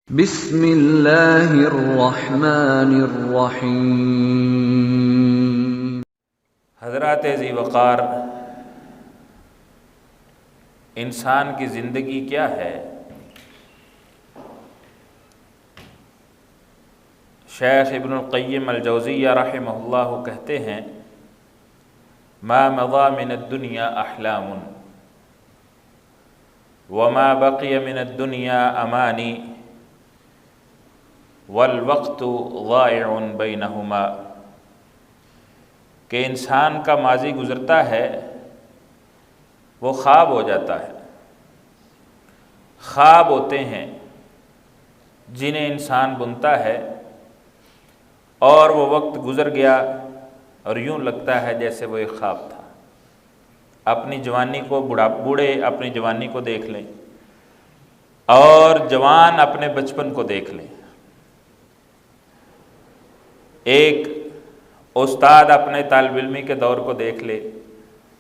بسم اللہ الرحمن الرحیم۔ حضرات ذی وقار، انسان کی زندگی کیا ہے؟ شیخ ابن القیم الجوزیہ رحمہ اللہ کہتے ہیں: ما مضى من الدنیا احلام وما بقي من الدنیا امانی والوقت ضائع بینہما، کہ انسان کا ماضی گزرتا ہے وہ خواب ہو جاتا ہے۔ خواب ہوتے ہیں جنہیں انسان بنتا ہے اور وہ وقت گزر گیا اور یوں لگتا ہے جیسے وہ ایک خواب تھا۔ اپنی جوانی کو بوڑھے اپنی جوانی کو دیکھ لیں اور جوان اپنے بچپن کو دیکھ لیں۔ ایک استاد اپنے طالب علمی کے دور کو دیکھ لے،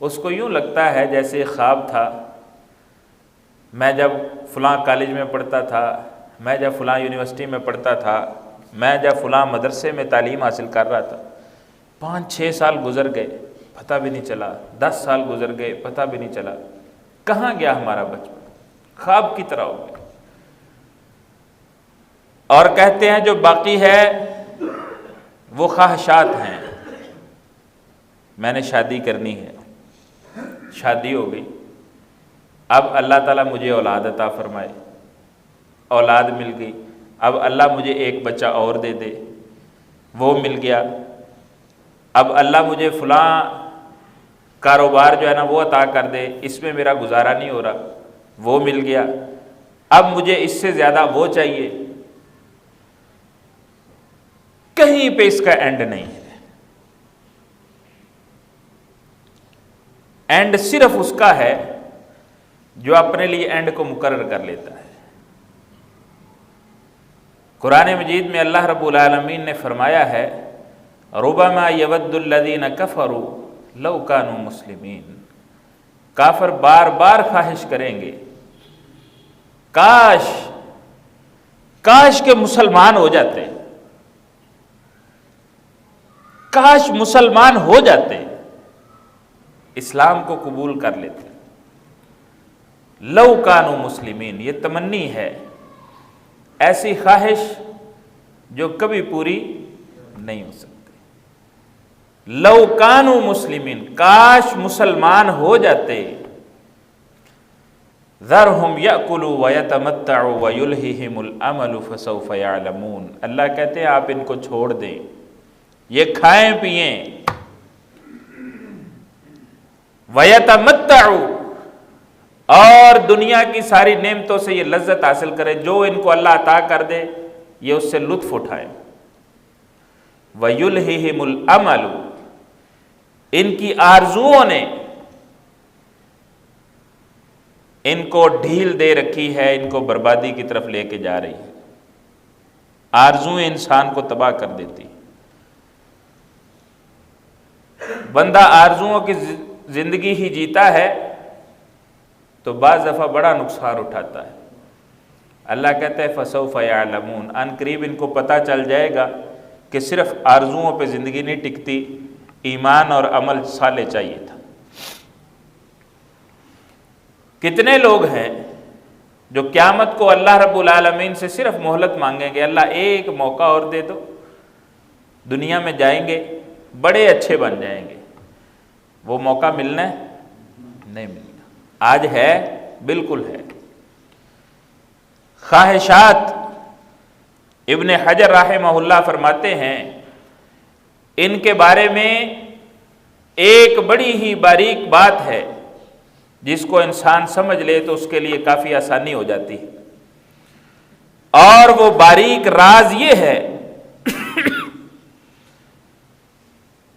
اس کو یوں لگتا ہے جیسے ایک خواب تھا۔ میں جب فلاں کالج میں پڑھتا تھا، میں جب فلاں یونیورسٹی میں پڑھتا تھا، میں جب فلاں مدرسے میں تعلیم حاصل کر رہا تھا، 5-6 سال گزر گئے پتہ بھی نہیں چلا، 10 سال گزر گئے پتہ بھی نہیں چلا، کہاں گیا ہمارا بچپن؟ خواب کی طرح ہو گیا۔ اور کہتے ہیں جو باقی ہے وہ خواہشات ہیں۔ میں نے شادی کرنی ہے، شادی ہو گئی، اب اللہ تعالیٰ مجھے اولاد عطا فرمائے، اولاد مل گئی، اب اللہ مجھے ایک بچہ اور دے دے، وہ مل گیا، اب اللہ مجھے فلاں کاروبار جو ہے نا وہ عطا کر دے، اس میں میرا گزارا نہیں ہو رہا، وہ مل گیا، اب مجھے اس سے زیادہ وہ چاہیے۔ کہیں پہ اس کا اینڈ نہیں ہے۔ اینڈ صرف اس کا ہے جو اپنے لیے اینڈ کو مقرر کر لیتا ہے۔ قرآن مجید میں اللہ رب العالمین نے فرمایا ہے: ربما یود الذین کفروا لو کانوا مسلمین۔ کافر بار بار خواہش کریں گے، کاش کہ مسلمان ہو جاتے، کاش مسلمان ہو جاتے، اسلام کو قبول کر لیتے۔ لو کانوا مسلمین، یہ تمنی ہے، ایسی خواہش جو کبھی پوری نہیں ہو سکتی۔ لو کانوا مسلمین، کاش مسلمان ہو جاتے۔ ذرہم یأکلوا ویتمتعوا ویلہہم الامل فسوف یعلمون۔ اللہ کہتے ہیں آپ ان کو چھوڑ دیں، یہ کھائیں پئیں، وَيَتَمَتَّعُوا، اور دنیا کی ساری نعمتوں سے یہ لذت حاصل کریں، جو ان کو اللہ عطا کر دے یہ اس سے لطف اٹھائیں۔ وَيُلْهِهِمُ الْأَمَلُ، ان کی آرزوؤں نے ان کو ڈھیل دے رکھی ہے، ان کو بربادی کی طرف لے کے جا رہی ہے۔ آرزویں انسان کو تباہ کر دیتی۔ بندہ آرزوؤں کی زندگی ہی جیتا ہے تو بعض دفعہ بڑا نقصان اٹھاتا ہے۔ اللہ کہتا ہے فسوف یعلمون، ان قریب ان کو پتہ چل جائے گا کہ صرف آرزوؤں پہ زندگی نہیں ٹکتی، ایمان اور عمل صالح چاہیے تھا۔ کتنے لوگ ہیں جو قیامت کو اللہ رب العالمین سے صرف مہلت مانگیں گے، اللہ ایک موقع اور دے دو، دنیا میں جائیں گے بڑے اچھے بن جائیں گے، وہ موقع ملنا ہے؟ نہیں ملنا۔ آج ہے، بالکل ہے۔ خواہشات، ابن حجر رحمہ اللہ فرماتے ہیں ان کے بارے میں ایک بڑی ہی باریک بات ہے، جس کو انسان سمجھ لے تو اس کے لیے کافی آسانی ہو جاتی ہے، اور وہ باریک راز یہ ہے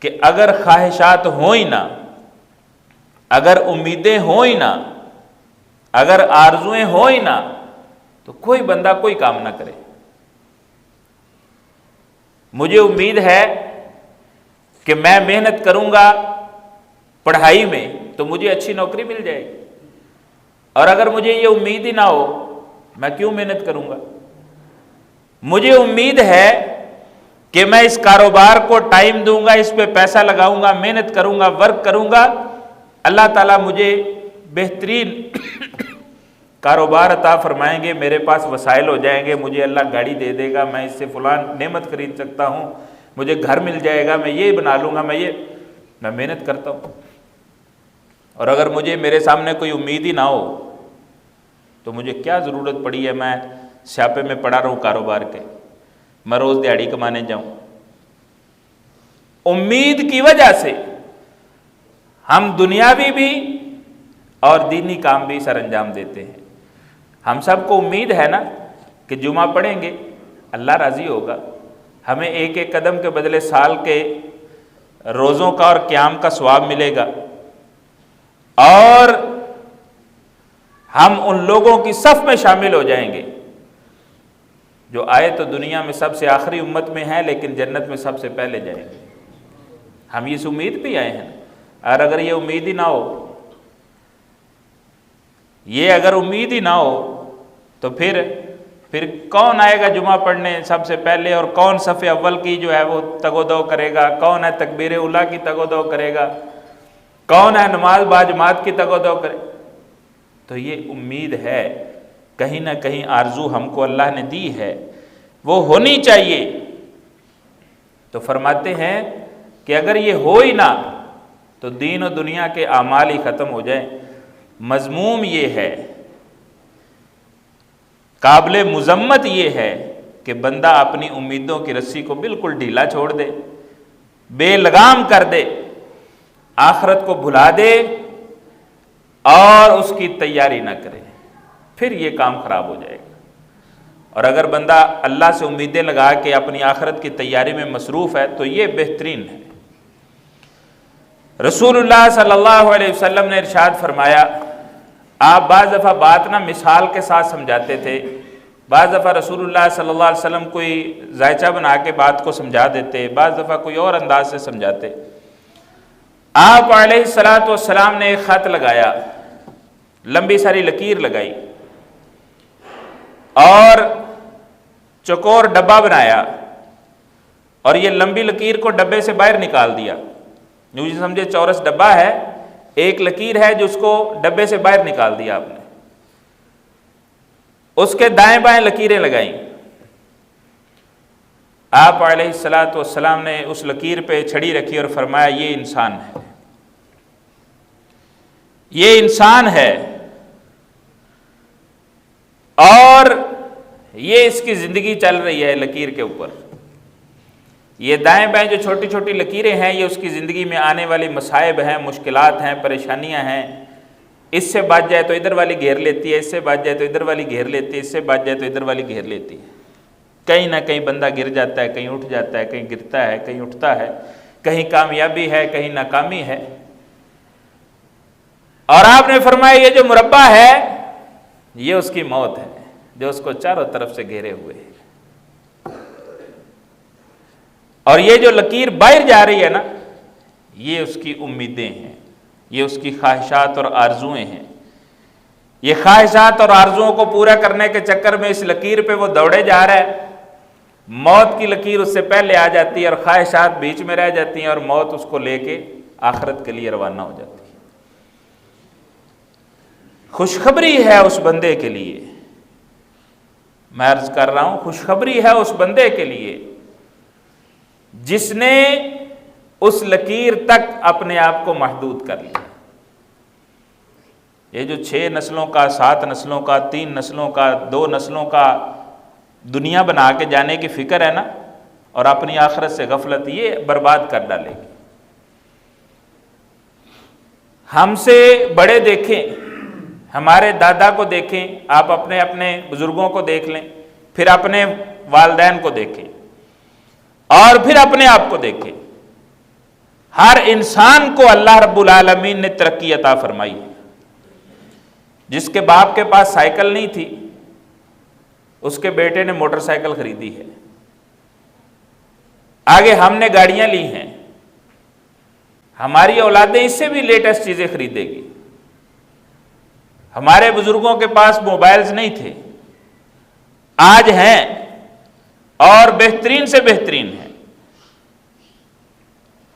کہ اگر خواہشات ہوں ہی نہ، اگر امیدیں ہوں ہی نہ، اگر آرزویں ہوں ہی نہ، تو کوئی بندہ کوئی کام نہ کرے۔ مجھے امید ہے کہ میں محنت کروں گا پڑھائی میں تو مجھے اچھی نوکری مل جائے گی، اور اگر مجھے یہ امید ہی نہ ہو میں کیوں محنت کروں گا؟ مجھے امید ہے کہ میں اس کاروبار کو ٹائم دوں گا، اس پہ پیسہ لگاؤں گا، محنت کروں گا، ورک کروں گا، اللہ تعالیٰ مجھے بہترین کاروبار عطا فرمائیں گے، میرے پاس وسائل ہو جائیں گے، مجھے اللہ گاڑی دے دے گا، میں اس سے فلان نعمت خرید سکتا ہوں، مجھے گھر مل جائے گا، میں یہ بنا لوں گا، میں محنت کرتا ہوں۔ اور اگر مجھے میرے سامنے کوئی امید ہی نہ ہو تو مجھے کیا ضرورت پڑی ہے میں سیاپے میں پڑا رہوں کاروبار کے، میں روز دیہڑی کمانے جاؤں۔ امید کی وجہ سے ہم دنیاوی بھی اور دینی کام بھی سر انجام دیتے ہیں۔ ہم سب کو امید ہے نا کہ جمعہ پڑھیں گے، اللہ راضی ہوگا، ہمیں ایک ایک قدم کے بدلے سال کے روزوں کا اور قیام کا ثواب ملے گا، اور ہم ان لوگوں کی صف میں شامل ہو جائیں گے جو آئے تو دنیا میں سب سے آخری امت میں ہیں لیکن جنت میں سب سے پہلے جائیں گے۔ ہم اس امید پہ آئے ہیں، اور اگر یہ امید ہی نہ ہو، یہ اگر امید ہی نہ ہو تو پھر کون آئے گا جمعہ پڑھنے سب سے پہلے، اور کون صف اول کی جو ہے وہ تگ و دو کرے گا، کون ہے تکبیر اولیٰ کی تگ و دو کرے گا، کون ہے نماز باجماعت کی تگ و دو کرے۔ تو یہ امید ہے، کہیں نہ کہیں آرزو ہم کو اللہ نے دی ہے، وہ ہونی چاہیے۔ تو فرماتے ہیں کہ اگر یہ ہو ہی نہ تو دین و دنیا کے اعمال ہی ختم ہو جائیں۔ مذموم یہ ہے، قابل مذمت یہ ہے کہ بندہ اپنی امیدوں کی رسی کو بالکل ڈھیلا چھوڑ دے، بے لگام کر دے، آخرت کو بھلا دے اور اس کی تیاری نہ کرے، پھر یہ کام خراب ہو جائے گا۔ اور اگر بندہ اللہ سے امیدیں لگا کے اپنی آخرت کی تیاری میں مصروف ہے تو یہ بہترین ہے۔ رسول اللہ صلی اللہ علیہ وسلم نے ارشاد فرمایا، آپ بعض دفعہ بات نہ مثال کے ساتھ سمجھاتے تھے، بعض دفعہ رسول اللہ صلی اللہ علیہ وسلم کوئی ذائچہ بنا کے بات کو سمجھا دیتے، بعض دفعہ کوئی اور انداز سے سمجھاتے۔ آپ علیہ الصلوۃ والسلام نے ایک خط لگایا، لمبی ساری لکیر لگائی اور چوکور ڈبہ بنایا، اور یہ لمبی لکیر کو ڈبے سے باہر نکال دیا، جو سمجھے چورس ڈبہ ہے، ایک لکیر ہے جو اس کو ڈبے سے باہر نکال دیا آپ نے، اس کے دائیں بائیں لکیریں لگائیں۔ آپ علیہ الصلوۃ والسلام نے اس لکیر پہ چھڑی رکھی اور فرمایا، یہ انسان ہے، یہ انسان ہے، اور یہ اس کی زندگی چل رہی ہے لکیر کے اوپر۔ یہ دائیں بائیں جو چھوٹی چھوٹی لکیریں ہیں، یہ اس کی زندگی میں آنے والی مصائب ہیں، مشکلات ہیں، پریشانیاں ہیں، اس سے بچ جائے تو ادھر والی گھیر لیتی ہے، اس سے بچ جائے تو ادھر والی گھیر لیتی ہے، اس سے بچ جائے تو ادھر والی گھیر لیتی ہے۔ کہیں نہ کہیں بندہ گر جاتا ہے، کہیں اٹھ جاتا ہے، کہیں گرتا ہے، کہیں اٹھتا ہے، کہیں کامیابی ہے، کہیں ناکامی ہے۔ اور آپ نے فرمایا یہ جو مربع ہے یہ اس کی موت ہے، جو اس کو چاروں طرف سے گھیرے ہوئے ہے۔ اور یہ جو لکیر باہر جا رہی ہے نا، یہ اس کی امیدیں ہیں، یہ اس کی خواہشات اور آرزویں ہیں۔ یہ خواہشات اور آرزوؤں کو پورا کرنے کے چکر میں اس لکیر پہ وہ دوڑے جا رہا ہے، موت کی لکیر اس سے پہلے آ جاتی ہے اور خواہشات بیچ میں رہ جاتی ہیں، اور موت اس کو لے کے آخرت کے لیے روانہ ہو جاتی ہے۔ خوشخبری ہے اس بندے کے لیے، میں عرض کر رہا ہوں، خوشخبری ہے اس بندے کے لیے جس نے اس لکیر تک اپنے آپ کو محدود کر لیا۔ یہ جو 6 نسلوں کا، 7 نسلوں کا، 3 نسلوں کا، 2 نسلوں کا دنیا بنا کے جانے کی فکر ہے نا، اور اپنی آخرت سے غفلت، یہ برباد کر ڈالے گی۔ ہم سے بڑے دیکھیں، ہمارے دادا کو دیکھیں، آپ اپنے اپنے بزرگوں کو دیکھ لیں، پھر اپنے والدین کو دیکھیں، اور پھر اپنے آپ کو دیکھیں۔ ہر انسان کو اللہ رب العالمین نے ترقی عطا فرمائی۔ جس کے باپ کے پاس سائیکل نہیں تھی، اس کے بیٹے نے موٹر سائیکل خریدی ہے۔ آگے ہم نے گاڑیاں لی ہیں، ہماری اولادیں اس سے بھی لیٹسٹ چیزیں خریدے گی۔ ہمارے بزرگوں کے پاس موبائلز نہیں تھے، آج ہیں، اور بہترین سے بہترین ہیں۔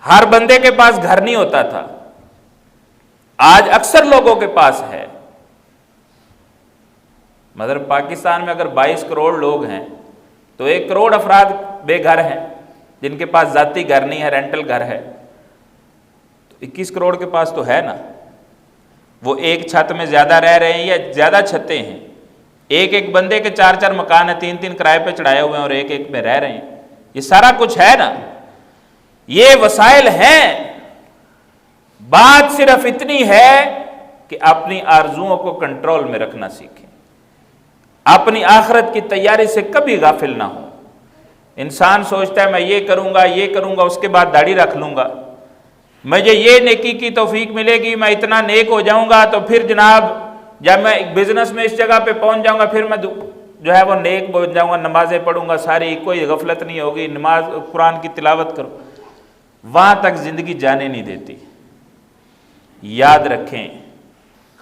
ہر بندے کے پاس گھر نہیں ہوتا تھا، آج اکثر لوگوں کے پاس ہے۔ مگر پاکستان میں اگر 22 کروڑ لوگ ہیں تو 1 کروڑ افراد بے گھر ہیں، جن کے پاس ذاتی گھر نہیں ہے، رینٹل گھر ہے۔ تو 21 کروڑ کے پاس تو ہے نا، وہ ایک چھت میں زیادہ رہ رہے ہیں یا زیادہ چھتیں ہیں؟ ایک بندے کے 4 مکان ہیں، 3 کرائے پہ چڑھائے ہوئے ہیں اور ایک میں رہ رہے ہیں۔ یہ سارا کچھ ہے نا، یہ وسائل ہیں۔ بات صرف اتنی ہے کہ اپنی آرزوؤں کو کنٹرول میں رکھنا سیکھیں، اپنی آخرت کی تیاری سے کبھی غافل نہ ہو۔ انسان سوچتا ہے میں یہ کروں گا اس کے بعد داڑھی رکھ لوں گا، مجھے یہ نیکی کی توفیق ملے گی، میں اتنا نیک ہو جاؤں گا تو پھر جناب جب میں بزنس میں اس جگہ پہ پہنچ جاؤں گا پھر میں جو ہے وہ نیک بن جاؤں گا، نمازیں پڑھوں گا ساری، کوئی غفلت نہیں ہوگی، نماز قرآن کی تلاوت کرو۔ وہاں تک زندگی جانے نہیں دیتی۔ یاد رکھیں،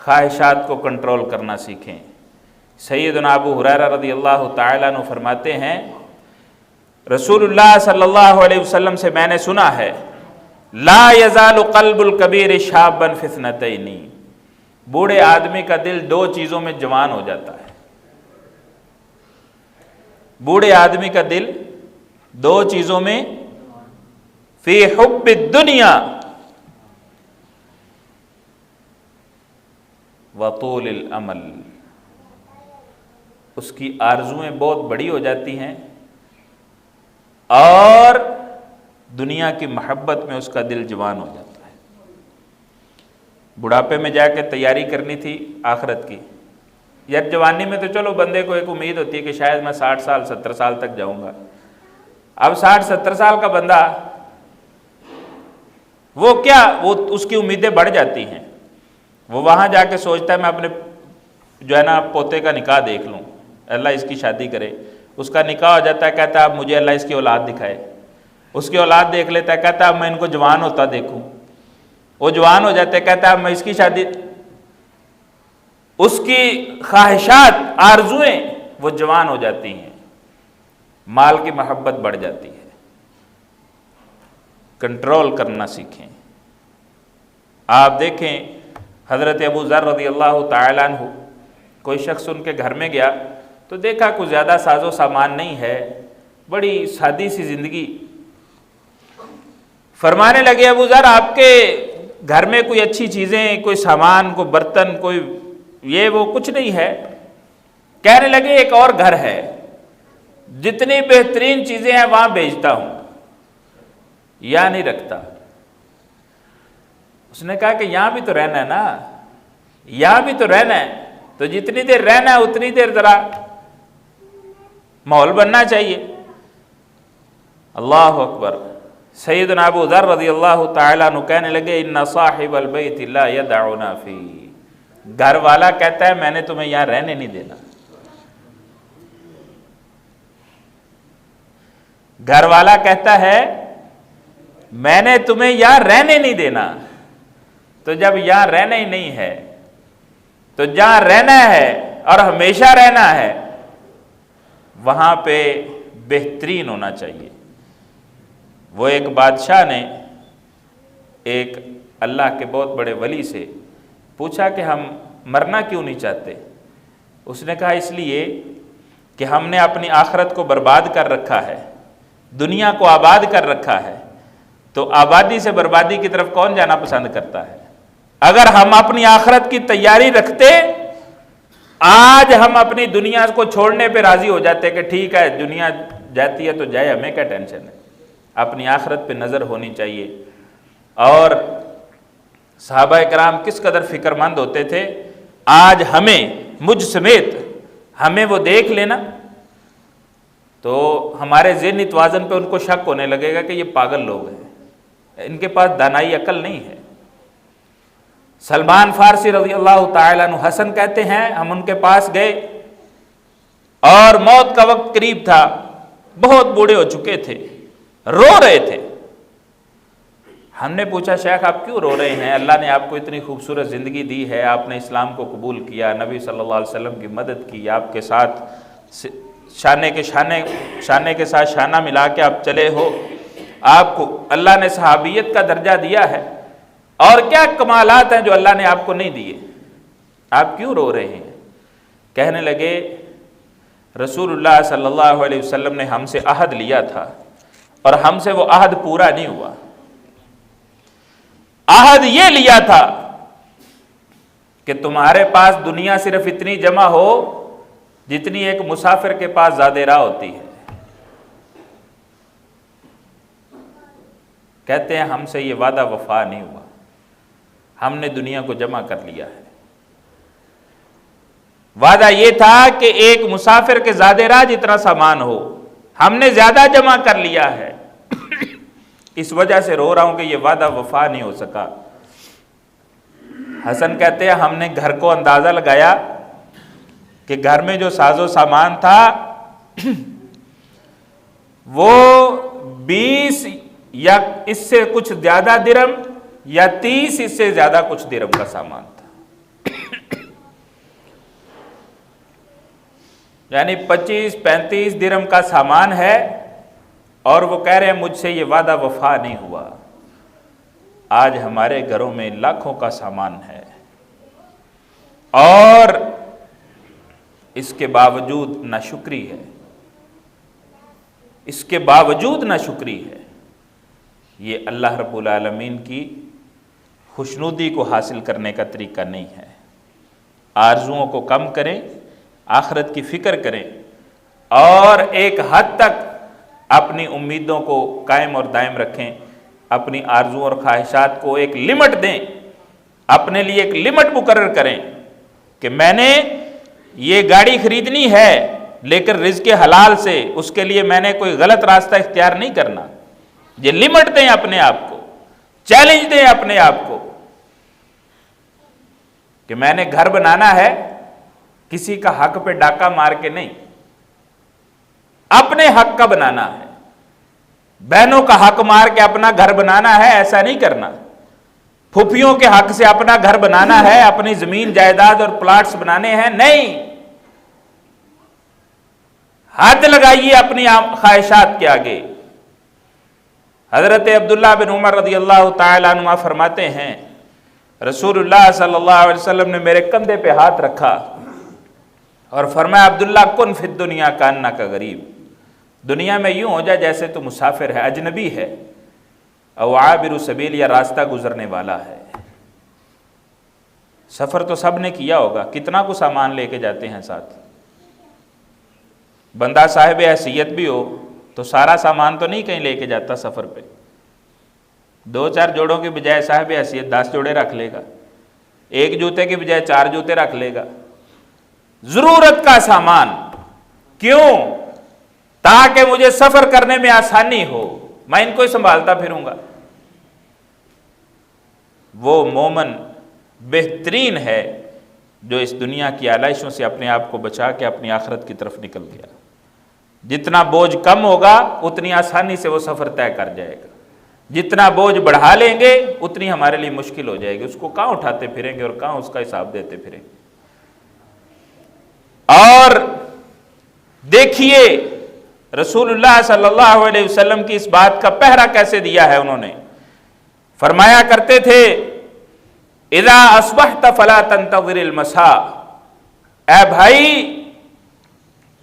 خواہشات کو کنٹرول کرنا سیکھیں۔ سیدنا ابو ہریرہ رضی اللہ تعالیٰ عنہ فرماتے ہیں، رسول اللہ صلی اللہ علیہ وسلم سے میں نے سنا ہے، لا یزال قلب الکبیر شابا فی اثنتین، بوڑھے آدمی کا دل 2 چیزوں میں جوان ہو جاتا ہے۔ بوڑھے آدمی کا دل 2 چیزوں میں، فی حب الدنیا وطول الامل، اس کی آرزویں بہت بڑی ہو جاتی ہیں اور دنیا کی محبت میں اس کا دل جوان ہو جاتا ہے۔ بڑھاپے میں جا کے تیاری کرنی تھی آخرت کی، یار جوانی میں تو چلو بندے کو ایک امید ہوتی ہے کہ شاید میں 60 سال 70 سال تک جاؤں گا۔ اب 60 70 سال کا بندہ وہ اس کی امیدیں بڑھ جاتی ہیں، وہ وہاں جا کے سوچتا ہے میں اپنے جو ہے نا پوتے کا نکاح دیکھ لوں، اللہ اس کی شادی کرے، اس کا نکاح ہو جاتا ہے، کہتا ہے اب مجھے اللہ اس کی اولاد دکھائے، اس کی اولاد دیکھ لیتا ہے، کہتا ہے اب میں ان کو جوان ہوتا دیکھوں، وہ جوان ہو جاتے ہیں، کہتا ہے اب میں اس کی شادی، اس کی خواہشات آرزویں وہ جوان ہو جاتی ہیں، مال کی محبت بڑھ جاتی ہے۔ کنٹرول کرنا سیکھیں۔ آپ دیکھیں حضرت ابو ذر رضی اللہ تعالیٰ عنہ، کوئی شخص ان کے گھر میں گیا تو دیکھا کوئی زیادہ ساز و سامان نہیں ہے، بڑی سادی سی زندگی۔ فرمانے لگے ابو ذر آپ کے گھر میں کوئی اچھی چیزیں، کوئی سامان، کوئی برتن، کوئی یہ وہ کچھ نہیں ہے؟ کہنے لگے ایک اور گھر ہے، جتنی بہترین چیزیں ہیں وہاں بھیجتا ہوں، یا نہیں رکھتا۔ اس نے کہا کہ یہاں بھی تو رہنا ہے نا، یہاں بھی تو رہنا ہے، تو جتنی دیر رہنا ہے اتنی دیر ذرا ماحول بننا چاہیے۔ اللہ اکبر۔ سیدنا ابو ذر رضی اللہ تعالیٰ عنہ کہنے لگے ان صاحب البیت لا یدعنا فی، گھر والا کہتا ہے میں نے تمہیں یہاں رہنے نہیں دینا، گھر والا کہتا ہے میں نے تمہیں یہاں رہنے نہیں دینا۔ تو جب یہاں رہنا ہی نہیں ہے تو جہاں رہنا ہے اور ہمیشہ رہنا ہے وہاں پہ بہترین ہونا چاہیے۔ وہ ایک بادشاہ نے ایک اللہ کے بہت بڑے ولی سے پوچھا کہ ہم مرنا کیوں نہیں چاہتے؟ اس نے کہا اس لیے کہ ہم نے اپنی آخرت کو برباد کر رکھا ہے، دنیا کو آباد کر رکھا ہے، تو آبادی سے بربادی کی طرف کون جانا پسند کرتا ہے؟ اگر ہم اپنی آخرت کی تیاری رکھتے، آج ہم اپنی دنیا کو چھوڑنے پہ راضی ہو جاتے کہ ٹھیک ہے دنیا جاتی ہے تو جائے، ہمیں کیا ٹینشن ہے۔ اپنی آخرت پہ نظر ہونی چاہیے۔ اور صحابہ کرام کس قدر فکر مند ہوتے تھے، آج ہمیں مجھ سمیت ہمیں وہ دیکھ لینا تو ہمارے ذہنی توازن پہ ان کو شک ہونے لگے گا کہ یہ پاگل لوگ ہیں، ان کے پاس دانائی عقل نہیں ہے۔ سلمان فارسی رضی اللہ تعالیٰ عنہ حسن کہتے ہیں ہم ان کے پاس گئے اور موت کا وقت قریب تھا، بہت بوڑھے ہو چکے تھے، رو رہے تھے۔ ہم نے پوچھا شیخ آپ کیوں رو رہے ہیں؟ اللہ نے آپ کو اتنی خوبصورت زندگی دی ہے، آپ نے اسلام کو قبول کیا، نبی صلی اللہ علیہ وسلم کی مدد کی، آپ کے ساتھ شانے کے ساتھ شانہ ملا کے آپ چلے ہو، آپ کو اللہ نے صحابیت کا درجہ دیا ہے، اور کیا کمالات ہیں جو اللہ نے آپ کو نہیں دیے، آپ کیوں رو رہے ہیں؟ کہنے لگے رسول اللہ صلی اللہ علیہ وسلم نے ہم سے عہد لیا تھا اور ہم سے وہ عہد پورا نہیں ہوا۔ عہد یہ لیا تھا کہ تمہارے پاس دنیا صرف اتنی جمع ہو جتنی ایک مسافر کے پاس زاد راہ ہوتی ہے۔ کہتے ہیں ہم سے یہ وعدہ وفا نہیں ہوا، ہم نے دنیا کو جمع کر لیا ہے۔ وعدہ یہ تھا کہ ایک مسافر کے زاد راہ جتنا سامان ہو، ہم نے زیادہ جمع کر لیا ہے، اس وجہ سے رو رہا ہوں کہ یہ وعدہ وفا نہیں ہو سکا۔ حسن کہتے ہیں ہم نے گھر کو اندازہ لگایا کہ گھر میں جو ساز و سامان تھا وہ 20 یا اس سے کچھ زیادہ درہم یا 30 اس سے زیادہ کچھ درہم کا سامان تھا، یعنی 25-35 درہم کا سامان ہے، اور وہ کہہ رہے ہیں مجھ سے یہ وعدہ وفا نہیں ہوا۔ آج ہمارے گھروں میں لاکھوں کا سامان ہے، اور اس کے باوجود ناشکری ہے، اس کے باوجود ناشکری ہے۔ یہ اللہ رب العالمین کی خوشنودی کو حاصل کرنے کا طریقہ نہیں ہے۔ آرزوؤں کو کم کریں، آخرت کی فکر کریں، اور ایک حد تک اپنی امیدوں کو قائم اور دائم رکھیں، اپنی آرزوؤں اور خواہشات کو ایک لمٹ دیں، اپنے لیے ایک لمٹ مقرر کریں کہ میں نے یہ گاڑی خریدنی ہے لیکن رزق حلال سے، اس کے لیے میں نے کوئی غلط راستہ اختیار نہیں کرنا۔ یہ لمٹ دیں اپنے آپ کو، چیلنج دیں اپنے آپ کو کہ میں نے گھر بنانا ہے کسی کا حق پہ ڈاکہ مار کے نہیں، اپنے حق کا بنانا ہے۔ بہنوں کا حق مار کے اپنا گھر بنانا ہے ایسا نہیں کرنا، پھوپھیوں کے حق سے اپنا گھر بنانا ہے، اپنی زمین جائیداد اور پلاٹس بنانے ہیں، نہیں۔ حد لگائیے اپنی خواہشات کے آگے۔ حضرت عبداللہ بن عمر رضی اللہ تعالیٰ عنہ فرماتے ہیں رسول اللہ صلی اللہ علیہ وسلم نے میرے کندھے پہ ہاتھ رکھا اور فرمایا عبداللہ کن فی الدنیا کانک غریب، دنیا میں یوں ہو جائے جیسے تو مسافر ہے، اجنبی ہے، او عابر سبیل یا راستہ گزرنے والا ہے۔ سفر تو سب نے کیا ہوگا، کتنا کو سامان لے کے جاتے ہیں ساتھ۔ بندہ صاحب حیثیت بھی ہو تو سارا سامان تو نہیں کہیں لے کے جاتا سفر پہ، 2-4 جوڑوں کی بجائے صاحب حیثیت 10 جوڑے رکھ لے گا، ایک جوتے کی بجائے 4 جوتے رکھ لے گا۔ ضرورت کا سامان، کیوں؟ تاکہ مجھے سفر کرنے میں آسانی ہو، میں ان کو ہی سنبھالتا پھروں گا۔ وہ مومن بہترین ہے جو اس دنیا کی آلائشوں سے اپنے آپ کو بچا کے اپنی آخرت کی طرف نکل گیا۔ جتنا بوجھ کم ہوگا اتنی آسانی سے وہ سفر طے کر جائے گا، جتنا بوجھ بڑھا لیں گے اتنی ہمارے لیے مشکل ہو جائے گی، اس کو کہاں اٹھاتے پھریں گے اور کہاں اس کا حساب دیتے پھریں گے۔ اور دیکھیے رسول اللہ صلی اللہ علیہ وسلم کی اس بات کا پہرا کیسے دیا ہے انہوں نے۔ فرمایا کرتے تھے اذا اصبحت فلا تنتظر المساء، اے بھائی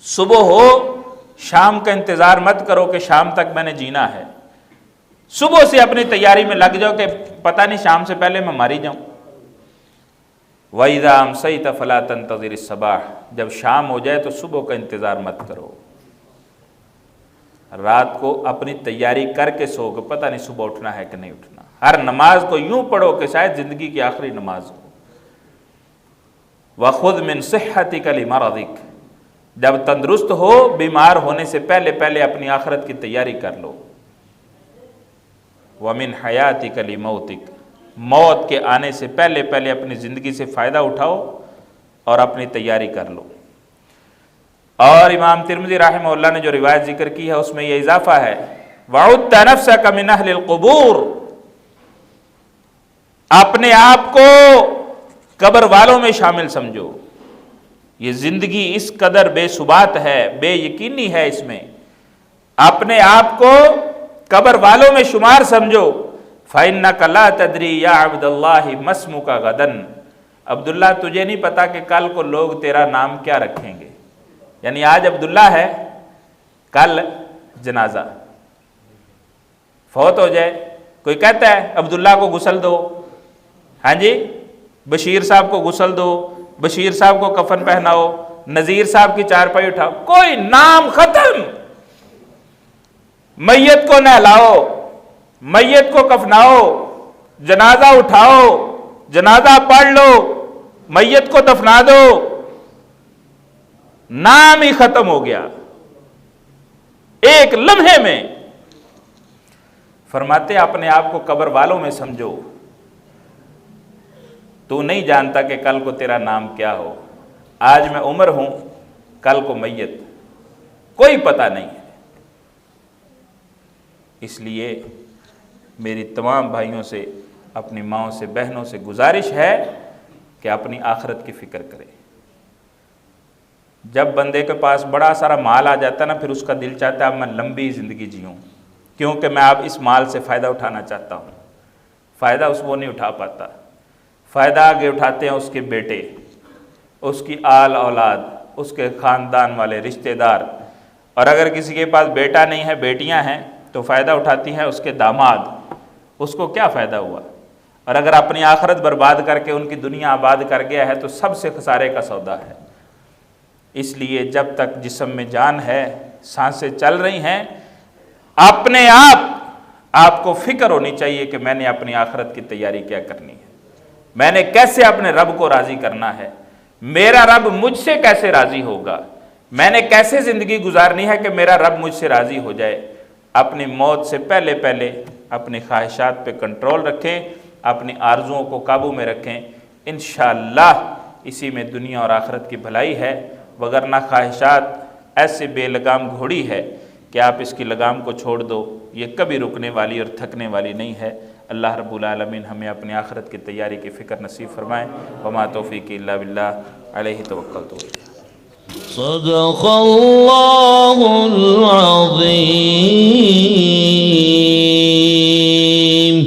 صبح ہو شام کا انتظار مت کرو کہ شام تک میں نے جینا ہے، صبح سے اپنی تیاری میں لگ جاؤ کہ پتہ نہیں شام سے پہلے میں ماری جاؤں۔ وَإِذَا أَمْسَيْتَ فَلَا تَنْتَظِرِ الصَّبَاحَ، جب شام ہو جائے تو صبح کا انتظار مت کرو۔ رات کو اپنی تیاری کر کے سو کہ پتہ نہیں صبح اٹھنا ہے کہ نہیں اٹھنا۔ ہر نماز کو یوں پڑھو کہ شاید زندگی کی آخری نماز ہو۔ وَخُذْ مِنْ صِحَّتِكَ لِمَرَضِكَ، جب تندرست ہو بیمار ہونے سے پہلے پہلے اپنی آخرت کی تیاری کر لو۔ وَمِنْ حَيَاتِكَ لِمَوْتِكَ، موت کے آنے سے پہلے پہلے اپنی زندگی سے فائدہ اٹھاؤ اور اپنی تیاری کر لو۔ اور امام ترمذی رحمہ اللہ نے جو روایت ذکر کی ہے اس میں یہ اضافہ ہے وَعُدْتَ نَفْسَكَ مِنْ أَهْلِ الْقُبُورِ، اپنے آپ کو قبر والوں میں شامل سمجھو۔ یہ زندگی اس قدر بے ثبات ہے، بے یقینی ہے، اس میں اپنے آپ کو قبر والوں میں شمار سمجھو۔ فَإِنَّكَ لَا تَدْرِي يَا عَبْدَ اللَّهِ مَا اسْمُكَ غَدًا، عبداللہ تجھے نہیں پتا کہ کل کو لوگ تیرا نام کیا رکھیں گے۔ یعنی آج عبداللہ ہے، کل جنازہ فوت ہو جائے، کوئی کہتا ہے عبداللہ کو غسل دو، ہاں جی بشیر صاحب کو غسل دو، بشیر صاحب کو کفن پہناؤ، نذیر صاحب کی چارپائی اٹھاؤ، کوئی نام ختم۔ میت کو نہلاؤ، میت کو کفناؤ، جنازہ اٹھاؤ، جنازہ پڑھ لو، میت کو دفنا دو، نام ہی ختم ہو گیا ایک لمحے میں۔ فرماتے اپنے آپ کو قبر والوں میں سمجھو، تو نہیں جانتا کہ کل کو تیرا نام کیا ہو۔ آج میں عمر ہوں، کل کو میت، کوئی پتہ نہیں ہے۔ اس لیے میری تمام بھائیوں سے، اپنی ماؤں سے، بہنوں سے گزارش ہے کہ اپنی آخرت کی فکر کرے۔ جب بندے کے پاس بڑا سارا مال آ جاتا ہے نا، پھر اس کا دل چاہتا ہے اب میں لمبی زندگی جیوں، کیونکہ میں اب اس مال سے فائدہ اٹھانا چاہتا ہوں۔ فائدہ وہ نہیں اٹھا پاتا، فائدہ آگے اٹھاتے ہیں اس کے بیٹے، اس کی آل اولاد، اس کے خاندان والے رشتہ دار، اور اگر کسی کے پاس بیٹا نہیں ہے، بیٹیاں ہیں، تو فائدہ اٹھاتی ہیں اس کے داماد۔ اس کو کیا فائدہ ہوا؟ اور اگر اپنی آخرت برباد کر کے ان کی دنیا آباد کر گیا ہے تو سب سے خسارے کا سودا ہے۔ اس لیے جب تک جسم میں جان ہے، سانسیں چل رہی ہیں، اپنے آپ کو فکر ہونی چاہیے کہ میں نے اپنی آخرت کی تیاری کیا کرنی ہے، میں نے کیسے اپنے رب کو راضی کرنا ہے، میرا رب مجھ سے کیسے راضی ہوگا، میں نے کیسے زندگی گزارنی ہے کہ میرا رب مجھ سے راضی ہو جائے۔ اپنی موت سے پہلے اپنی خواہشات پہ کنٹرول رکھیں، اپنی آرزوؤں کو قابو میں رکھیں، انشاءاللہ اسی میں دنیا اور آخرت کی بھلائی ہے۔ وگرنہ خواہشات ایسے بے لگام گھوڑی ہے کہ آپ اس کی لگام کو چھوڑ دو، یہ کبھی رکنے والی اور تھکنے والی نہیں ہے۔ اللہ رب العالمین ہمیں اپنی آخرت کی تیاری کی فکر نصیب فرمائیں۔ وما توفیقی الا باللہ، علیہ توکلت۔ صدق اللہ العظیم۔